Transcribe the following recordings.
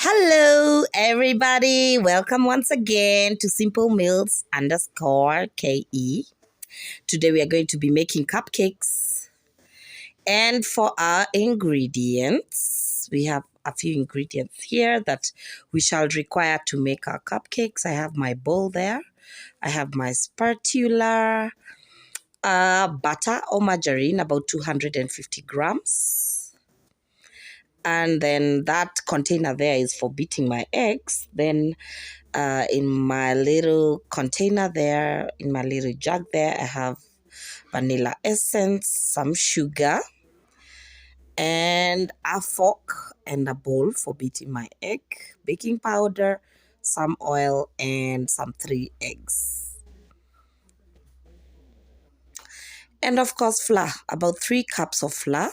Hello, everybody. Welcome once again to Simple Meals _KE. Today we are going to be making cupcakes. And for our ingredients, we have a few ingredients here that we shall require to make our cupcakes. I have my bowl there. I have my spatula, butter or margarine, about 250 grams. And then that container there is for beating my eggs. Then in my little container there, in my little jug there, I have vanilla essence, some sugar, and a fork and a bowl for beating my egg, baking powder, some oil, and some 3 eggs. And of course, flour, about 3 cups of flour.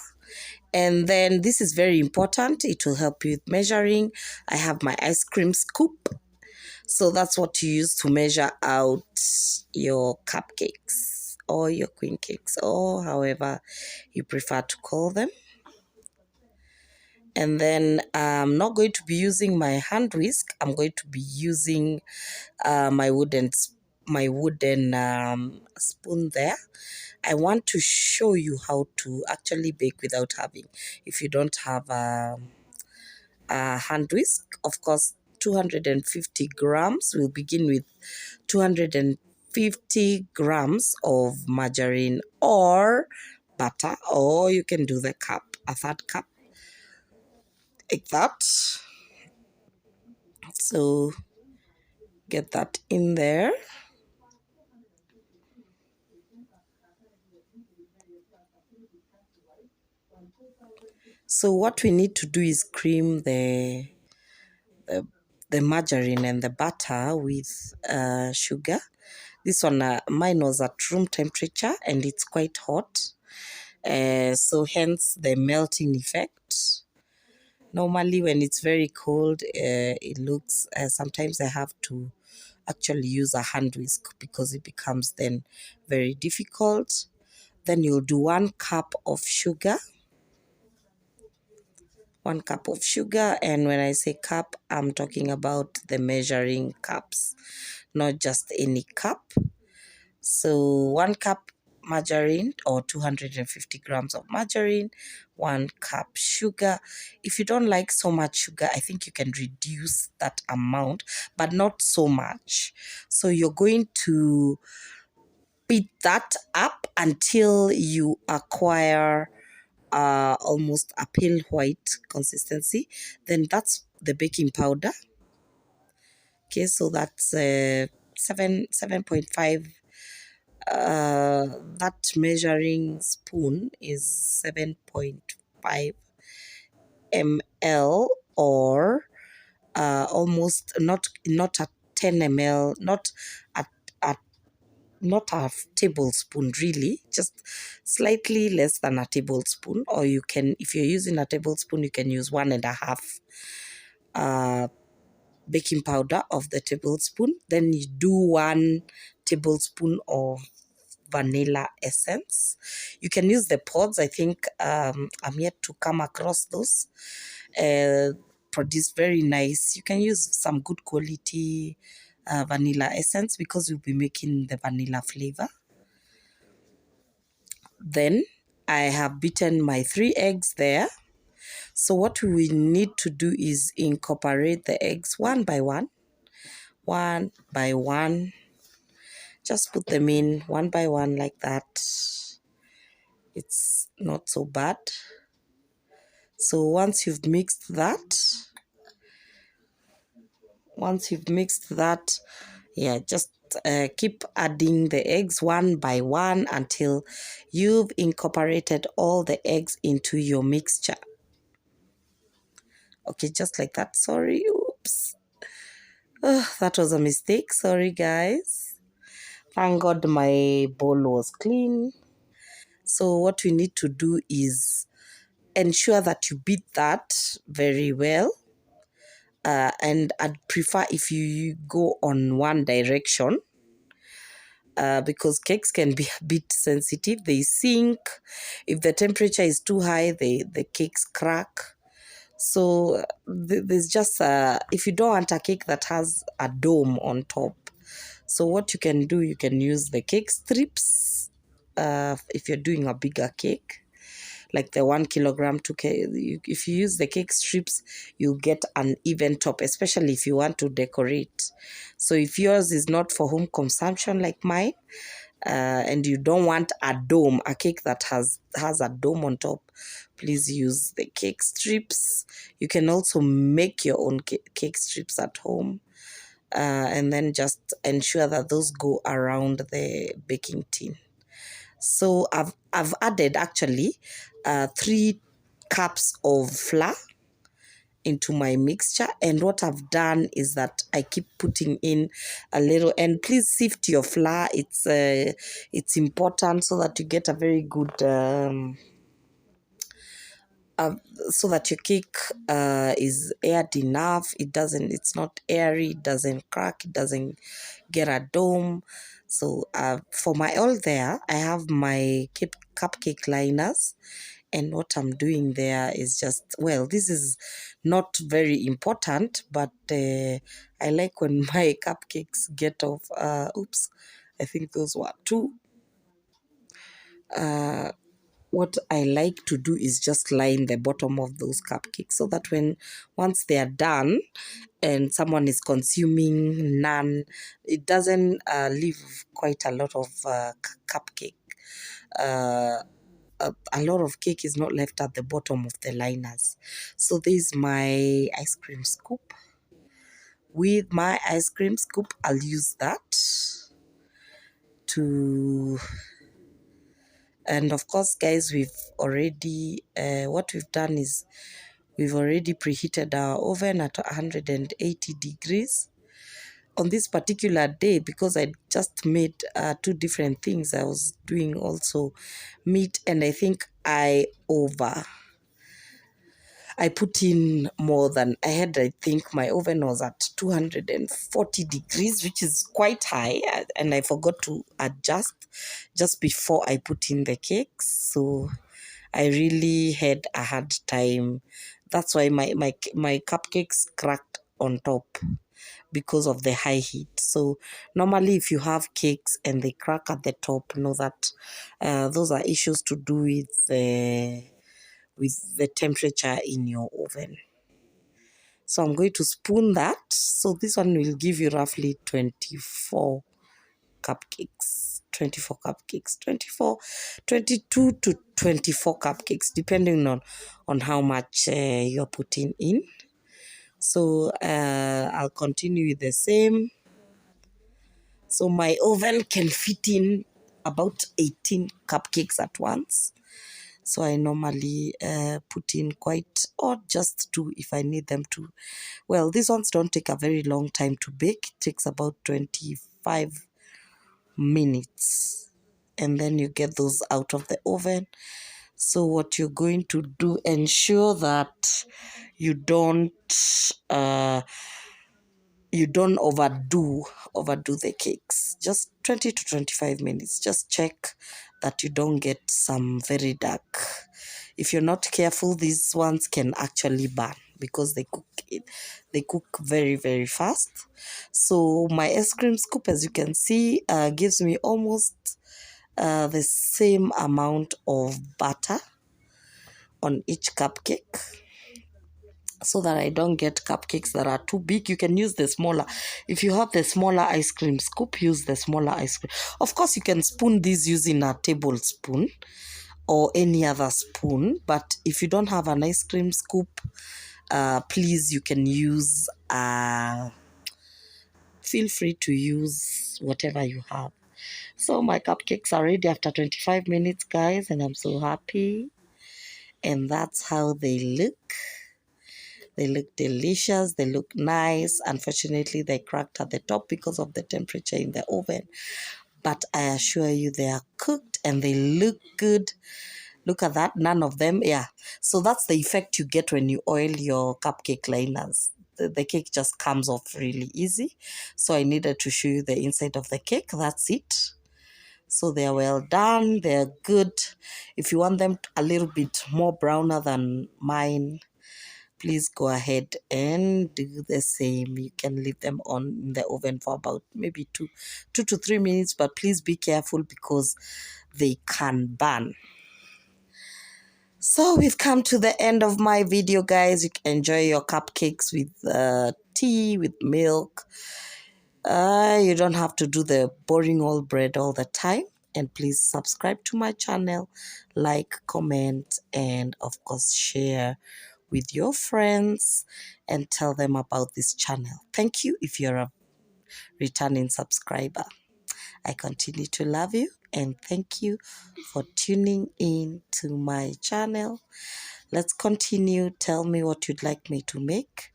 And then this is very important. It will help you with measuring. I have my ice cream scoop. So that's what you use to measure out your cupcakes or your queen cakes or however you prefer to call them. And then I'm not going to be using my hand whisk. I'm going to be using my wooden spoon there. I want to show you how to actually bake without having. If you don't have a hand whisk, of course, 250 grams. We'll begin with 250 grams of margarine or butter, or you can do the cup, a third cup, like that. So get that in there. So what we need to do is cream the margarine and the butter with sugar. This one, mine was at room temperature and it's quite hot. So hence the melting effect. Normally when it's very cold, it looks, sometimes I have to actually use a hand whisk because it becomes then very difficult. Then you'll do 1 cup of sugar. 1 cup of sugar, and when I say cup, I'm talking about the measuring cups, not just any cup. So 1 cup margarine or 250 grams of margarine, 1 cup sugar. If you don't like so much sugar, I think you can reduce that amount, but not so much. So you're going to beat that up until you acquire almost a pale white consistency. Then that's the baking powder. Okay, so that's 7.5. That measuring spoon is 7.5 ml, or almost not a 10 ml, not a tablespoon, really, just slightly less than a tablespoon. Or you can, if you're using a tablespoon, you can use 1.5 baking powder of the tablespoon. Then you do 1 tablespoon of vanilla essence. You can use the pods. I think I'm yet to come across those. Produce very nice. You can use some good quality vanilla essence because you'll be making the vanilla flavor. Then I have beaten my 3 eggs there. So what we need to do is incorporate the eggs one by one. Just put them in one by one like that. It's not so bad. So once you've mixed that, yeah, just keep adding the eggs one by one until you've incorporated all the eggs into your mixture. Okay, just like that. Sorry, oops. That was a mistake. Sorry, guys. Thank God my bowl was clean. So what we need to do is ensure that you beat that very well. And I'd prefer if you go on one direction, because cakes can be a bit sensitive. They sink. If the temperature is too high, the cakes crack. So there's just if you don't want a cake that has a dome on top, so what you can do, you can use the cake strips. If you're doing a bigger cake, like the 1 kilogram if you use the cake strips, you'll get an even top, especially if you want to decorate. So if yours is not for home consumption like mine, and you don't want a cake that has a dome on top, please use the cake strips. You can also make your own cake strips at home, and then just ensure that those go around the baking tin. So I've added actually 3 cups of flour into my mixture, and what I've done is that I keep putting in a little, and please sift your flour. It's important so that you get a very good so that your cake is aired enough. It's not airy, it doesn't crack, it doesn't get a dome. So for my oil there, I have my cupcake liners, and what I'm doing there is just, well, this is not very important, but I like when my cupcakes get off. Oops, I think those were 2. What I like to do is just line the bottom of those cupcakes so that once they are done and someone is consuming none, it doesn't leave quite a lot of cupcake. A lot of cake is not left at the bottom of the liners. So this is my ice cream scoop. With my ice cream scoop, I'll use that to... And of course, guys, we've already, what we've done is we've already preheated our oven at 180 degrees. On this particular day, because I just made 2 different things, I was doing also meat, and I think I put in more than I had. I think my oven was at 240 degrees, which is quite high, and I forgot to adjust just before I put in the cakes. So I really had a hard time. That's why my cupcakes cracked on top, because of the high heat. So normally if you have cakes and they crack at the top, know that those are issues to do with the temperature in your oven. So I'm going to spoon that. So this one will give you roughly 24 cupcakes. 22 to 24 cupcakes, depending on how much you're putting in. So I'll continue with the same. So my oven can fit in about 18 cupcakes at once. So I normally put in or just 2 if I need them to. Well, these ones don't take a very long time to bake. It takes about 25 minutes. And then you get those out of the oven. So what you're going to do, ensure that you don't overdo the cakes. Just 20 to 25 minutes. Just check that you don't get some very dark. If you're not careful, these ones can actually burn because they cook very, very fast. So my ice cream scoop, as you can see, gives me almost the same amount of butter on each cupcake, so that I don't get cupcakes that are too big. You can use the smaller. If you have the smaller ice cream scoop, use the smaller ice cream. Of course, you can spoon these using a tablespoon or any other spoon. But if you don't have an ice cream scoop, please, you can use, feel free to use whatever you have. So my cupcakes are ready after 25 minutes, guys, and I'm so happy. And that's how they look. They look delicious. They look nice. Unfortunately, they cracked at the top because of the temperature in the oven. But I assure you they are cooked and they look good. Look at that. None of them. Yeah. So that's the effect you get when you oil your cupcake liners. The cake just comes off really easy. So I needed to show you the inside of the cake. That's it. So they're well done. They're good. If you want them a little bit more browner than mine, please go ahead and do the same. You can leave them on in the oven for about maybe 2 to 3 minutes, but please be careful because they can burn. So we've come to the end of my video, guys. You can enjoy your cupcakes with tea, with milk. You don't have to do the boring old bread all the time. And please subscribe to my channel, like, comment, and of course share with your friends and tell them about this channel. Thank you if you're a returning subscriber. I continue to love you and thank you for tuning in to my channel. Let's continue. Tell me what you'd like me to make,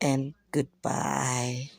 and goodbye.